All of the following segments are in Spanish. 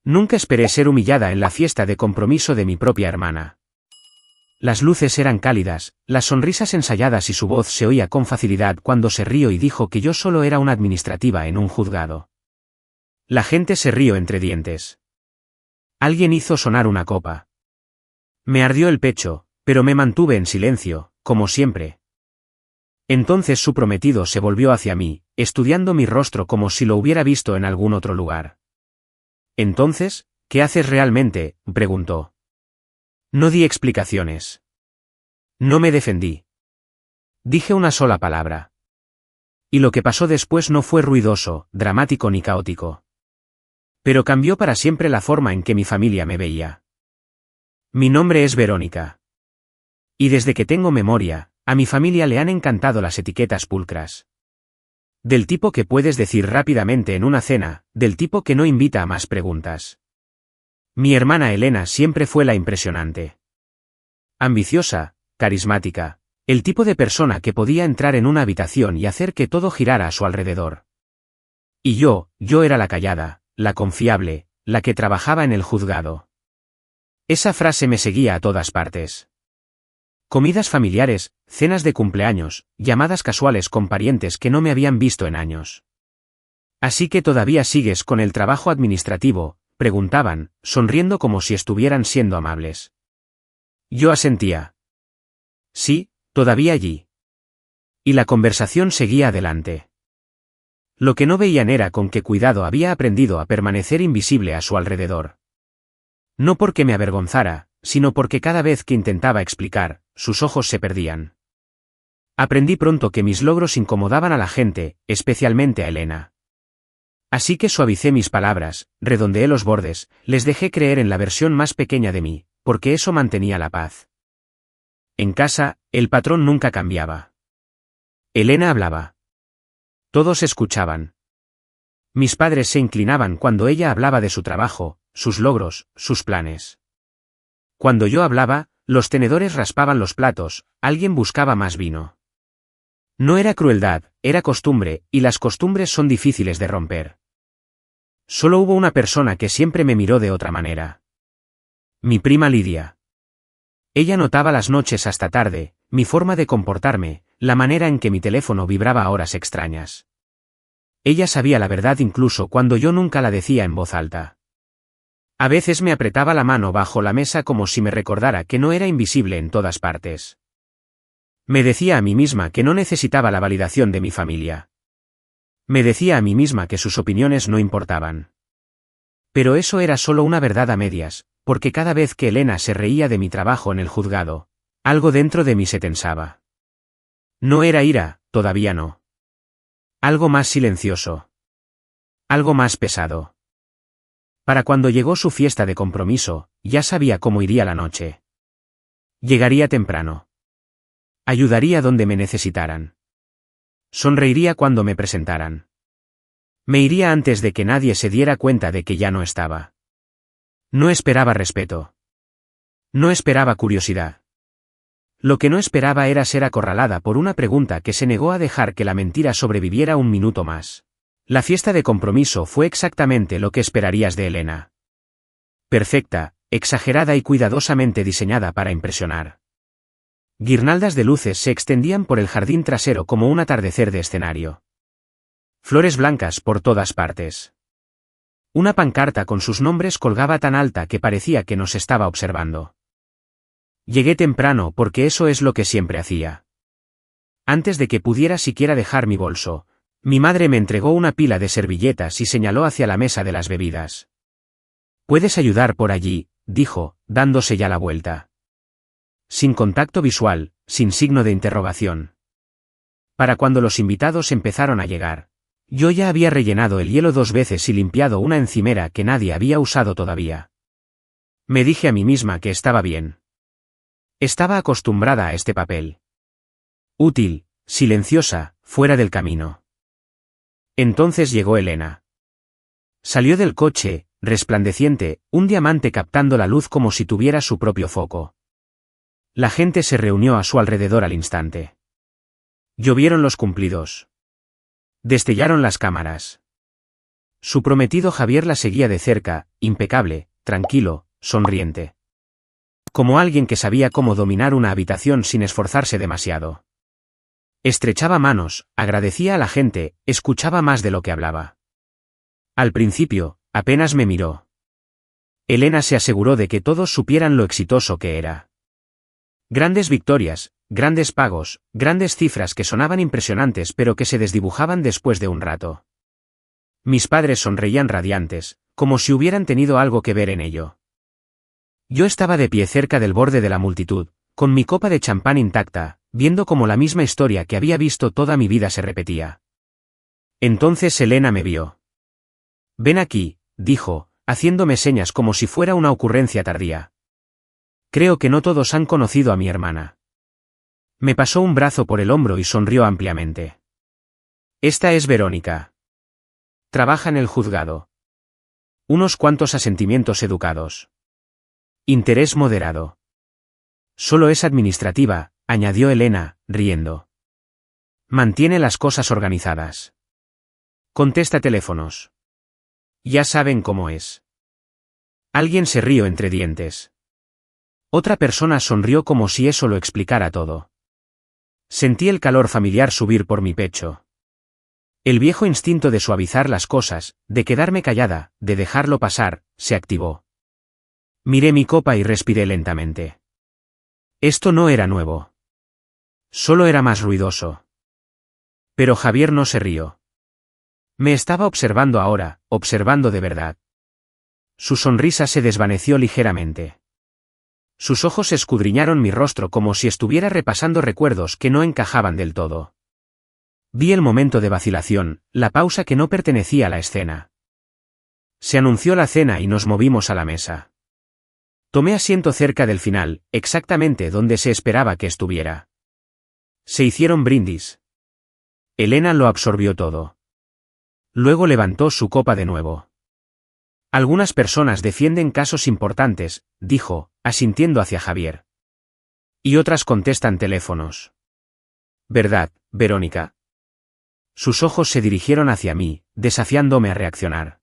Nunca esperé ser humillada en la fiesta de compromiso de mi propia hermana. Las luces eran cálidas, las sonrisas ensayadas y su voz se oía con facilidad cuando se rió y dijo que yo solo era una administrativa en un juzgado. La gente se rió entre dientes. Alguien hizo sonar una copa. Me ardió el pecho, pero me mantuve en silencio, como siempre. Entonces su prometido se volvió hacia mí, estudiando mi rostro como si lo hubiera visto en algún otro lugar. Entonces, ¿qué haces realmente?, preguntó. No di explicaciones. No me defendí. Dije una sola palabra. Y lo que pasó después no fue ruidoso, dramático ni caótico. Pero cambió para siempre la forma en que mi familia me veía. Mi nombre es Verónica. Y desde que tengo memoria, a mi familia le han encantado las etiquetas pulcras. Del tipo que puedes decir rápidamente en una cena, del tipo que no invita a más preguntas. Mi hermana Elena siempre fue la impresionante. Ambiciosa, carismática, el tipo de persona que podía entrar en una habitación y hacer que todo girara a su alrededor. Y yo era la callada, la confiable, la que trabajaba en el juzgado. Esa frase me seguía a todas partes. Comidas familiares, cenas de cumpleaños, llamadas casuales con parientes que no me habían visto en años. ¿Así que todavía sigues con el trabajo administrativo?, preguntaban, sonriendo como si estuvieran siendo amables. Yo asentía. Sí, todavía allí. Y la conversación seguía adelante. Lo que no veían era con qué cuidado había aprendido a permanecer invisible a su alrededor. No porque me avergonzara, sino porque cada vez que intentaba explicar, sus ojos se perdían. Aprendí pronto que mis logros incomodaban a la gente, especialmente a Elena. Así que suavicé mis palabras, redondeé los bordes, les dejé creer en la versión más pequeña de mí, porque eso mantenía la paz. En casa, el patrón nunca cambiaba. Elena hablaba. Todos escuchaban. Mis padres se inclinaban cuando ella hablaba de su trabajo, sus logros, sus planes. Cuando yo hablaba, los tenedores raspaban los platos, alguien buscaba más vino. No era crueldad, era costumbre, y las costumbres son difíciles de romper. Solo hubo una persona que siempre me miró de otra manera. Mi prima Lidia. Ella notaba las noches hasta tarde, mi forma de comportarme, la manera en que mi teléfono vibraba a horas extrañas. Ella sabía la verdad incluso cuando yo nunca la decía en voz alta. A veces me apretaba la mano bajo la mesa como si me recordara que no era invisible en todas partes. Me decía a mí misma que no necesitaba la validación de mi familia. Me decía a mí misma que sus opiniones no importaban. Pero eso era solo una verdad a medias, porque cada vez que Elena se reía de mi trabajo en el juzgado, algo dentro de mí se tensaba. No era ira, todavía no. Algo más silencioso. Algo más pesado. Para cuando llegó su fiesta de compromiso, ya sabía cómo iría la noche. Llegaría temprano. Ayudaría donde me necesitaran. Sonreiría cuando me presentaran. Me iría antes de que nadie se diera cuenta de que ya no estaba. No esperaba respeto. No esperaba curiosidad. Lo que no esperaba era ser acorralada por una pregunta que se negó a dejar que la mentira sobreviviera un minuto más. La fiesta de compromiso fue exactamente lo que esperarías de Elena. Perfecta, exagerada y cuidadosamente diseñada para impresionar. Guirnaldas de luces se extendían por el jardín trasero como un atardecer de escenario. Flores blancas por todas partes. Una pancarta con sus nombres colgaba tan alta que parecía que nos estaba observando. Llegué temprano porque eso es lo que siempre hacía. Antes de que pudiera siquiera dejar mi bolso, mi madre me entregó una pila de servilletas y señaló hacia la mesa de las bebidas. «Puedes ayudar por allí», dijo, dándose ya la vuelta. Sin contacto visual, sin signo de interrogación. Para cuando los invitados empezaron a llegar, yo ya había rellenado el hielo 2 veces y limpiado una encimera que nadie había usado todavía. Me dije a mí misma que estaba bien. Estaba acostumbrada a este papel. Útil, silenciosa, fuera del camino. Entonces llegó Elena. Salió del coche, resplandeciente, un diamante captando la luz como si tuviera su propio foco. La gente se reunió a su alrededor al instante. Llovieron los cumplidos. Destellaron las cámaras. Su prometido Javier la seguía de cerca, impecable, tranquilo, sonriente. Como alguien que sabía cómo dominar una habitación sin esforzarse demasiado. Estrechaba manos, agradecía a la gente, escuchaba más de lo que hablaba. Al principio, apenas me miró. Elena se aseguró de que todos supieran lo exitoso que era. Grandes victorias, grandes pagos, grandes cifras que sonaban impresionantes pero que se desdibujaban después de un rato. Mis padres sonreían radiantes, como si hubieran tenido algo que ver en ello. Yo estaba de pie cerca del borde de la multitud, con mi copa de champán intacta, viendo cómo la misma historia que había visto toda mi vida se repetía. Entonces Elena me vio. «Ven aquí», dijo, haciéndome señas como si fuera una ocurrencia tardía. «Creo que no todos han conocido a mi hermana». Me pasó un brazo por el hombro y sonrió ampliamente. «Esta es Verónica. Trabaja en el juzgado». Unos cuantos asentimientos educados. Interés moderado. «Solo es administrativa», añadió Elena, riendo. «Mantiene las cosas organizadas. Contesta teléfonos. Ya saben cómo es». Alguien se rió entre dientes. Otra persona sonrió como si eso lo explicara todo. Sentí el calor familiar subir por mi pecho. El viejo instinto de suavizar las cosas, de quedarme callada, de dejarlo pasar, se activó. Miré mi copa y respiré lentamente. Esto no era nuevo. Solo era más ruidoso. Pero Javier no se rió. Me estaba observando ahora, observando de verdad. Su sonrisa se desvaneció ligeramente. Sus ojos escudriñaron mi rostro como si estuviera repasando recuerdos que no encajaban del todo. Vi el momento de vacilación, la pausa que no pertenecía a la escena. Se anunció la cena y nos movimos a la mesa. Tomé asiento cerca del final, exactamente donde se esperaba que estuviera. Se hicieron brindis. Elena lo absorbió todo. Luego levantó su copa de nuevo. Algunas personas defienden casos importantes, dijo, asintiendo hacia Javier. Y otras contestan teléfonos. ¿Verdad, Verónica? Sus ojos se dirigieron hacia mí, desafiándome a reaccionar.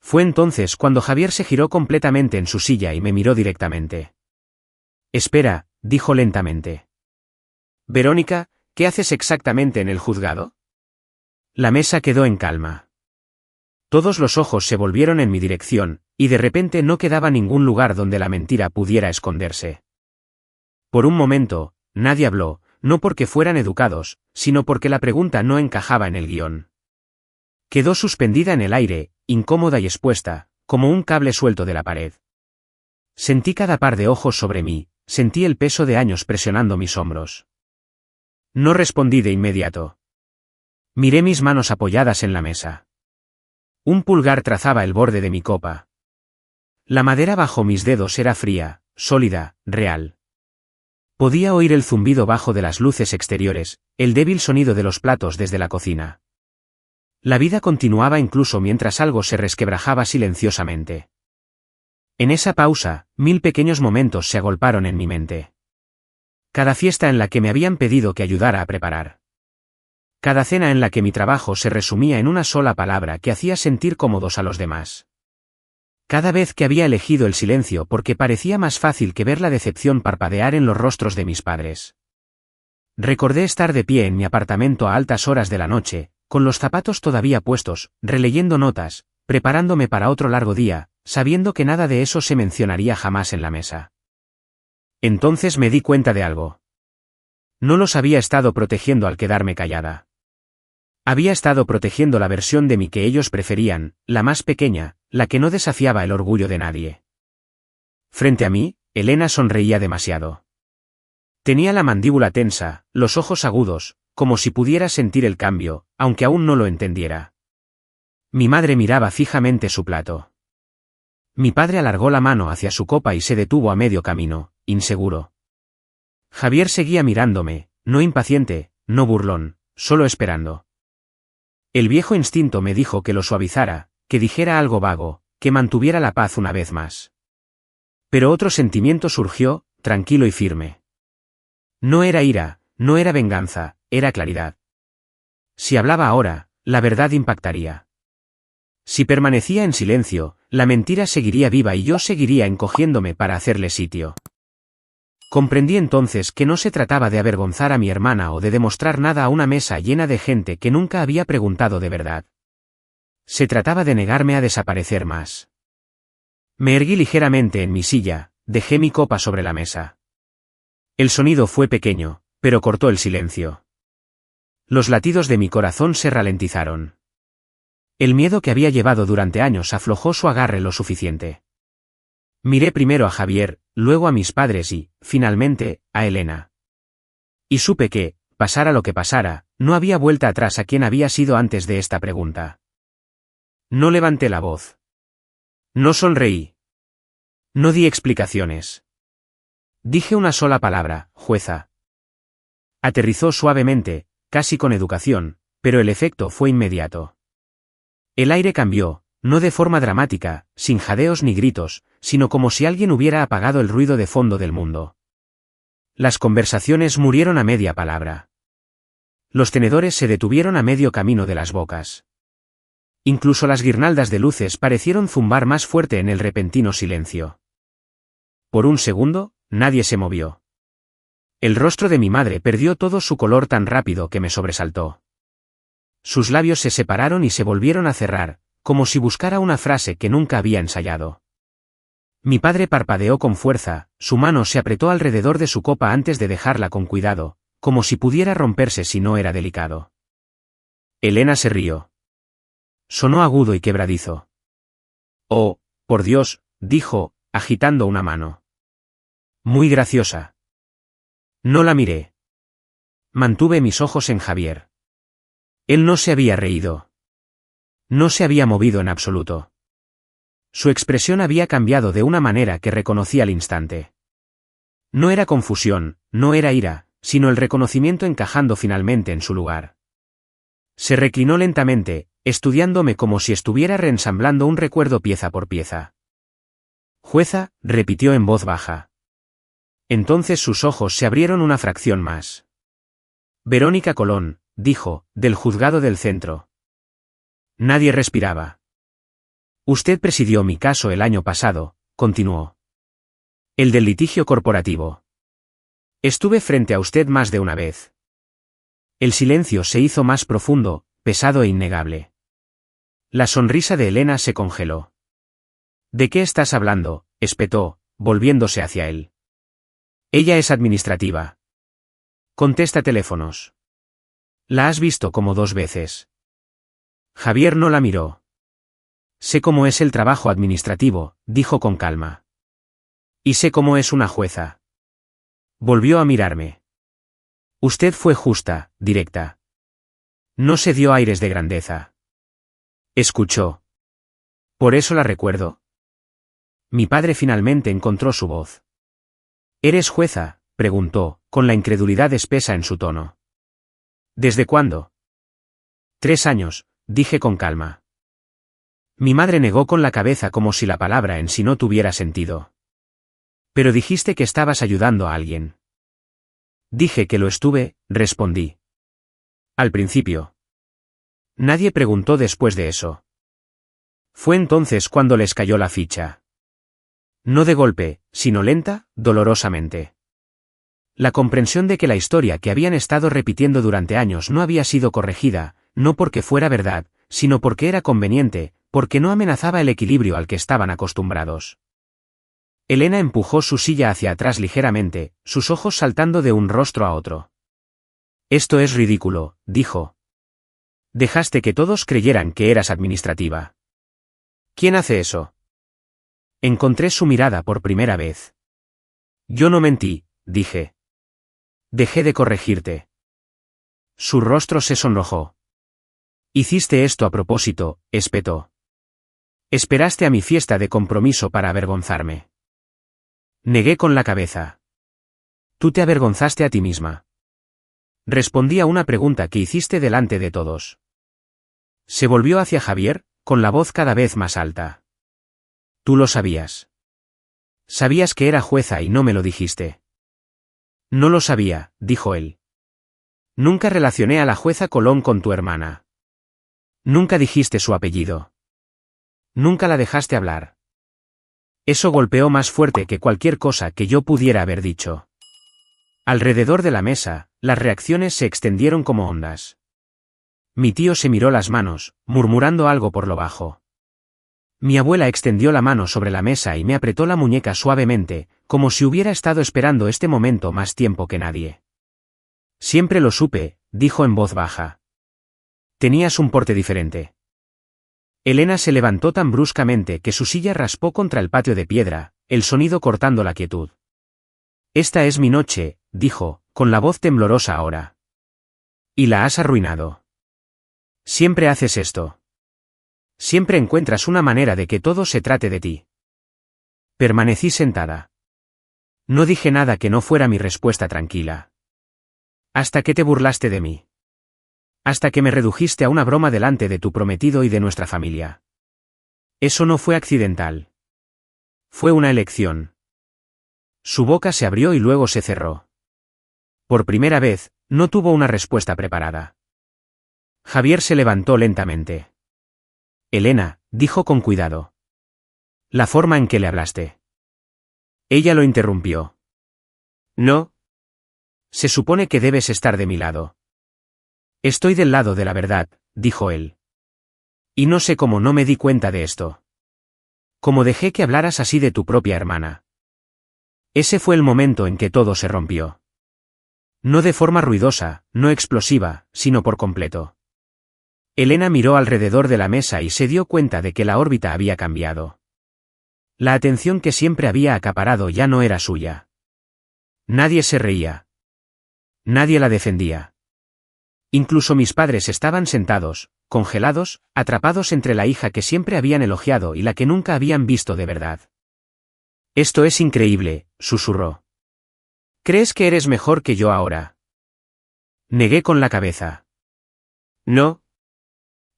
Fue entonces cuando Javier se giró completamente en su silla y me miró directamente. Espera, dijo lentamente. Verónica, ¿qué haces exactamente en el juzgado? La mesa quedó en calma. Todos los ojos se volvieron en mi dirección, y de repente no quedaba ningún lugar donde la mentira pudiera esconderse. Por un momento, nadie habló, no porque fueran educados, sino porque la pregunta no encajaba en el guión. Quedó suspendida en el aire, incómoda y expuesta, como un cable suelto de la pared. Sentí cada par de ojos sobre mí, sentí el peso de años presionando mis hombros. No respondí de inmediato. Miré mis manos apoyadas en la mesa. Un pulgar trazaba el borde de mi copa. La madera bajo mis dedos era fría, sólida, real. Podía oír el zumbido bajo de las luces exteriores, el débil sonido de los platos desde la cocina. La vida continuaba incluso mientras algo se resquebrajaba silenciosamente. En esa pausa, 1000 pequeños momentos se agolparon en mi mente. Cada fiesta en la que me habían pedido que ayudara a preparar. Cada cena en la que mi trabajo se resumía en una sola palabra que hacía sentir cómodos a los demás. Cada vez que había elegido el silencio porque parecía más fácil que ver la decepción parpadear en los rostros de mis padres. Recordé estar de pie en mi apartamento a altas horas de la noche, con los zapatos todavía puestos, releyendo notas, preparándome para otro largo día, sabiendo que nada de eso se mencionaría jamás en la mesa. Entonces me di cuenta de algo. No los había estado protegiendo al quedarme callada. Había estado protegiendo la versión de mí que ellos preferían, la más pequeña, la que no desafiaba el orgullo de nadie. Frente a mí, Elena sonreía demasiado. Tenía la mandíbula tensa, los ojos agudos, como si pudiera sentir el cambio, aunque aún no lo entendiera. Mi madre miraba fijamente su plato. Mi padre alargó la mano hacia su copa y se detuvo a medio camino, inseguro. Javier seguía mirándome, no impaciente, no burlón, solo esperando. El viejo instinto me dijo que lo suavizara, que dijera algo vago, que mantuviera la paz una vez más. Pero otro sentimiento surgió, tranquilo y firme. No era ira, no era venganza, era claridad. Si hablaba ahora, la verdad impactaría. Si permanecía en silencio, la mentira seguiría viva y yo seguiría encogiéndome para hacerle sitio. Comprendí entonces que no se trataba de avergonzar a mi hermana o de demostrar nada a una mesa llena de gente que nunca había preguntado de verdad. Se trataba de negarme a desaparecer más. Me erguí ligeramente en mi silla, dejé mi copa sobre la mesa. El sonido fue pequeño, pero cortó el silencio. Los latidos de mi corazón se ralentizaron. El miedo que había llevado durante años aflojó su agarre lo suficiente. Miré primero a Javier, luego a mis padres y, finalmente, a Elena. Y supe que, pasara lo que pasara, no había vuelta atrás a quien había sido antes de esta pregunta. No levanté la voz. No sonreí. No di explicaciones. Dije una sola palabra, jueza. Aterrizó suavemente, casi con educación, pero el efecto fue inmediato. El aire cambió, no de forma dramática, sin jadeos ni gritos, sino como si alguien hubiera apagado el ruido de fondo del mundo. Las conversaciones murieron a media palabra. Los tenedores se detuvieron a medio camino de las bocas. Incluso las guirnaldas de luces parecieron zumbar más fuerte en el repentino silencio. Por un segundo, nadie se movió. El rostro de mi madre perdió todo su color tan rápido que me sobresaltó. Sus labios se separaron y se volvieron a cerrar, como si buscara una frase que nunca había ensayado. Mi padre parpadeó con fuerza, su mano se apretó alrededor de su copa antes de dejarla con cuidado, como si pudiera romperse si no era delicado. Elena se rió. Sonó agudo y quebradizo. Oh, por Dios, dijo, agitando una mano. Muy graciosa. No la miré. Mantuve mis ojos en Javier. Él no se había reído. No se había movido en absoluto. Su expresión había cambiado de una manera que reconocí al instante. No era confusión, no era ira, sino el reconocimiento encajando finalmente en su lugar. Se reclinó lentamente, estudiándome como si estuviera reensamblando un recuerdo pieza por pieza. Jueza, repitió en voz baja. Entonces sus ojos se abrieron una fracción más. Verónica Colón, dijo, del juzgado del centro. Nadie respiraba. Usted presidió mi caso el año pasado, continuó. El del litigio corporativo. Estuve frente a usted más de una vez. El silencio se hizo más profundo, pesado e innegable. La sonrisa de Elena se congeló. ¿De qué estás hablando?, espetó, volviéndose hacia él. Ella es administrativa. Contesta teléfonos. La has visto como 2 veces. Javier no la miró. Sé cómo es el trabajo administrativo, dijo con calma. Y sé cómo es una jueza. Volvió a mirarme. Usted fue justa, directa. No se dio aires de grandeza. Escuchó. Por eso la recuerdo. Mi padre finalmente encontró su voz. ¿Eres jueza?, preguntó, con la incredulidad espesa en su tono. ¿Desde cuándo? 3 años, dije con calma. Mi madre negó con la cabeza como si la palabra en sí no tuviera sentido. Pero dijiste que estabas ayudando a alguien. Dije que lo estuve, respondí. Al principio. Nadie preguntó después de eso. Fue entonces cuando les cayó la ficha. No de golpe, sino lenta, dolorosamente. La comprensión de que la historia que habían estado repitiendo durante años no había sido corregida, no porque fuera verdad, sino porque era conveniente, porque no amenazaba el equilibrio al que estaban acostumbrados. Elena empujó su silla hacia atrás ligeramente, sus ojos saltando de un rostro a otro. Esto es ridículo, dijo. Dejaste que todos creyeran que eras administrativa. ¿Quién hace eso? Encontré su mirada por primera vez. Yo no mentí, dije. Dejé de corregirte. Su rostro se sonrojó. Hiciste esto a propósito, espetó. Esperaste a mi fiesta de compromiso para avergonzarme. Negué con la cabeza. Tú te avergonzaste a ti misma. Respondí a una pregunta que hiciste delante de todos. Se volvió hacia Javier, con la voz cada vez más alta. Tú lo sabías. Sabías que era jueza y no me lo dijiste. No lo sabía, dijo él. Nunca relacioné a la jueza Colón con tu hermana. Nunca dijiste su apellido. Nunca la dejaste hablar. Eso golpeó más fuerte que cualquier cosa que yo pudiera haber dicho. Alrededor de la mesa, las reacciones se extendieron como ondas. Mi tío se miró las manos, murmurando algo por lo bajo. Mi abuela extendió la mano sobre la mesa y me apretó la muñeca suavemente, como si hubiera estado esperando este momento más tiempo que nadie. Siempre lo supe, dijo en voz baja. Tenías un porte diferente. Elena se levantó tan bruscamente que su silla raspó contra el patio de piedra, el sonido cortando la quietud. Esta es mi noche, dijo, con la voz temblorosa ahora. Y la has arruinado. Siempre haces esto. Siempre encuentras una manera de que todo se trate de ti. Permanecí sentada. No dije nada que no fuera mi respuesta tranquila. Hasta que te burlaste de mí. Hasta que me redujiste a una broma delante de tu prometido y de nuestra familia. Eso no fue accidental. Fue una elección. Su boca se abrió y luego se cerró. Por primera vez, no tuvo una respuesta preparada. Javier se levantó lentamente. Elena, dijo con cuidado. La forma en que le hablaste. Ella lo interrumpió. No. Se supone que debes estar de mi lado. Estoy del lado de la verdad, dijo él. Y no sé cómo no me di cuenta de esto. Cómo dejé que hablaras así de tu propia hermana. Ese fue el momento en que todo se rompió. No de forma ruidosa, no explosiva, sino por completo. Elena miró alrededor de la mesa y se dio cuenta de que la órbita había cambiado. La atención que siempre había acaparado ya no era suya. Nadie se reía. Nadie la defendía. Incluso mis padres estaban sentados, congelados, atrapados entre la hija que siempre habían elogiado y la que nunca habían visto de verdad. Esto es increíble, susurró. ¿Crees que eres mejor que yo ahora? Negué con la cabeza. No.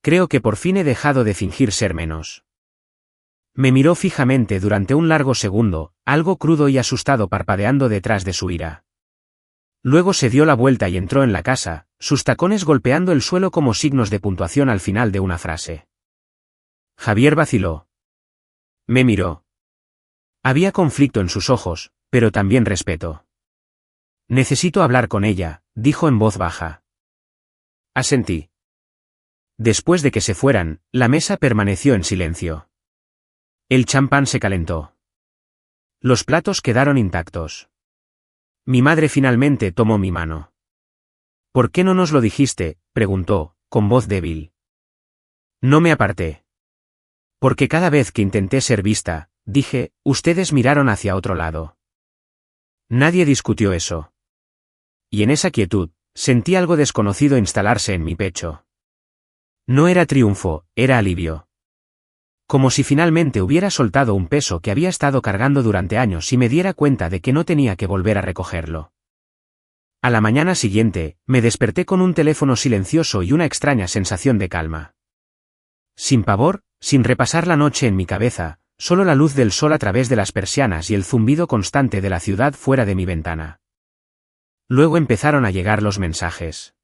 Creo que por fin he dejado de fingir ser menos. Me miró fijamente durante un largo segundo, algo crudo y asustado parpadeando detrás de su ira. Luego se dio la vuelta y entró en la casa, sus tacones golpeando el suelo como signos de puntuación al final de una frase. Javier vaciló. Me miró. Había conflicto en sus ojos, pero también respeto. Necesito hablar con ella, dijo en voz baja. Asentí. Después de que se fueran, la mesa permaneció en silencio. El champán se calentó. Los platos quedaron intactos. Mi madre finalmente tomó mi mano. ¿Por qué no nos lo dijiste?, preguntó, con voz débil. No me aparté. Porque cada vez que intenté ser vista, dije, ustedes miraron hacia otro lado. Nadie discutió eso. Y en esa quietud, sentí algo desconocido instalarse en mi pecho. No era triunfo, era alivio. Como si finalmente hubiera soltado un peso que había estado cargando durante años y me diera cuenta de que no tenía que volver a recogerlo. A la mañana siguiente, me desperté con un teléfono silencioso y una extraña sensación de calma. Sin pavor, sin repasar la noche en mi cabeza, solo la luz del sol a través de las persianas y el zumbido constante de la ciudad fuera de mi ventana. Luego empezaron a llegar los mensajes.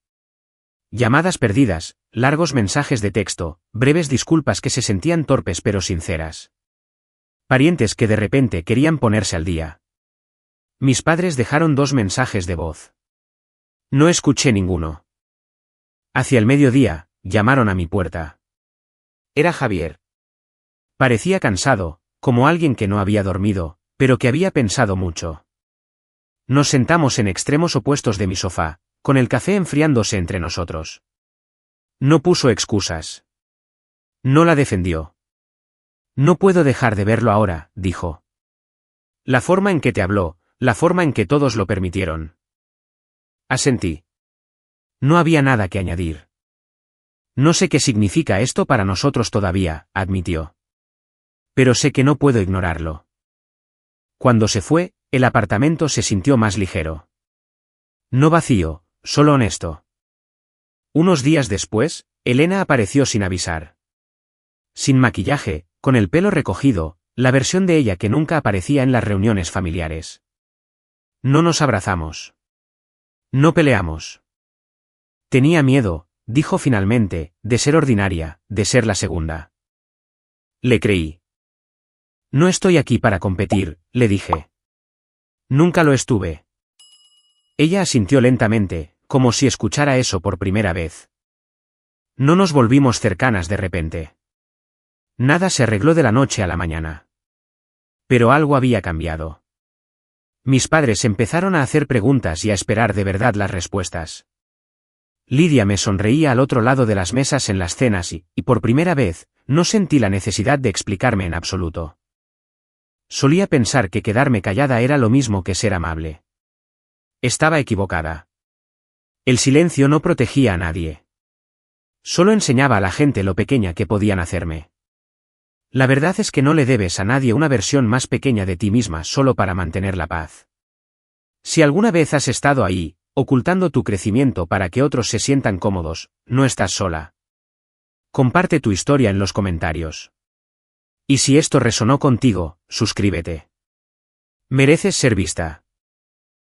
Llamadas perdidas, largos mensajes de texto, breves disculpas que se sentían torpes pero sinceras. Parientes que de repente querían ponerse al día. Mis padres dejaron 2 mensajes de voz. No escuché ninguno. Hacia el mediodía, llamaron a mi puerta. Era Javier. Parecía cansado, como alguien que no había dormido, pero que había pensado mucho. Nos sentamos en extremos opuestos de mi sofá, con el café enfriándose entre nosotros. No puso excusas. No la defendió. No puedo dejar de verlo ahora, dijo. La forma en que te habló, la forma en que todos lo permitieron. Asentí. No había nada que añadir. No sé qué significa esto para nosotros todavía, admitió. Pero sé que no puedo ignorarlo. Cuando se fue, el apartamento se sintió más ligero. No vacío, solo honesto. Unos días después, Elena apareció sin avisar. Sin maquillaje, con el pelo recogido, la versión de ella que nunca aparecía en las reuniones familiares. No nos abrazamos. No peleamos. Tenía miedo, dijo finalmente, de ser ordinaria, de ser la segunda. Le creí. No estoy aquí para competir, le dije. Nunca lo estuve. Ella asintió lentamente, como si escuchara eso por primera vez. No nos volvimos cercanas de repente. Nada se arregló de la noche a la mañana. Pero algo había cambiado. Mis padres empezaron a hacer preguntas y a esperar de verdad las respuestas. Lidia me sonreía al otro lado de las mesas en las cenas y, por primera vez, no sentí la necesidad de explicarme en absoluto. Solía pensar que quedarme callada era lo mismo que ser amable. Estaba equivocada. El silencio no protegía a nadie. Solo enseñaba a la gente lo pequeña que podían hacerme. La verdad es que no le debes a nadie una versión más pequeña de ti misma solo para mantener la paz. Si alguna vez has estado ahí, ocultando tu crecimiento para que otros se sientan cómodos, no estás sola. Comparte tu historia en los comentarios. Y si esto resonó contigo, suscríbete. Mereces ser vista.